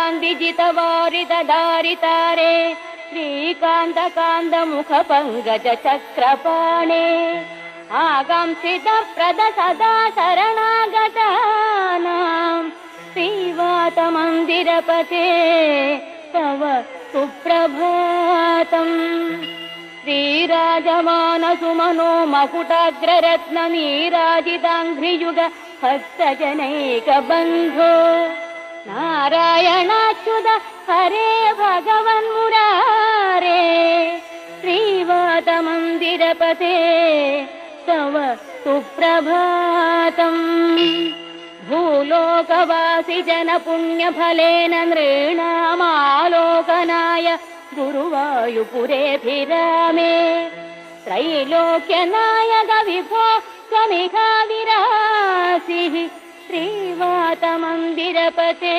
कान्तिजितवारितधारितारे श्रीकान्तकान्तमुखपङ्कजचक्रपाणे आकांक्षितप्रद सदा शरणागतानां श्रीवातमन्दिरपते तव सुप्रभातम्। श्रीराजमानसुमनो मकुटाग्ररत्ननीराजिताङ्घ्रियुग भक्तजनैकबन्धो नारायणाच्युत हरे भगवन्मुरारे श्रीवातमन्दिरपते तव सुप्रभातम्। भूलोकवासि जनपुण्यफलेन नृणामालोकनाय गुरुवायुपुरेऽभिरामे त्रैलोक्यनायक विभो त्वमिह विरासिः श्रीवातमन्दिरपते।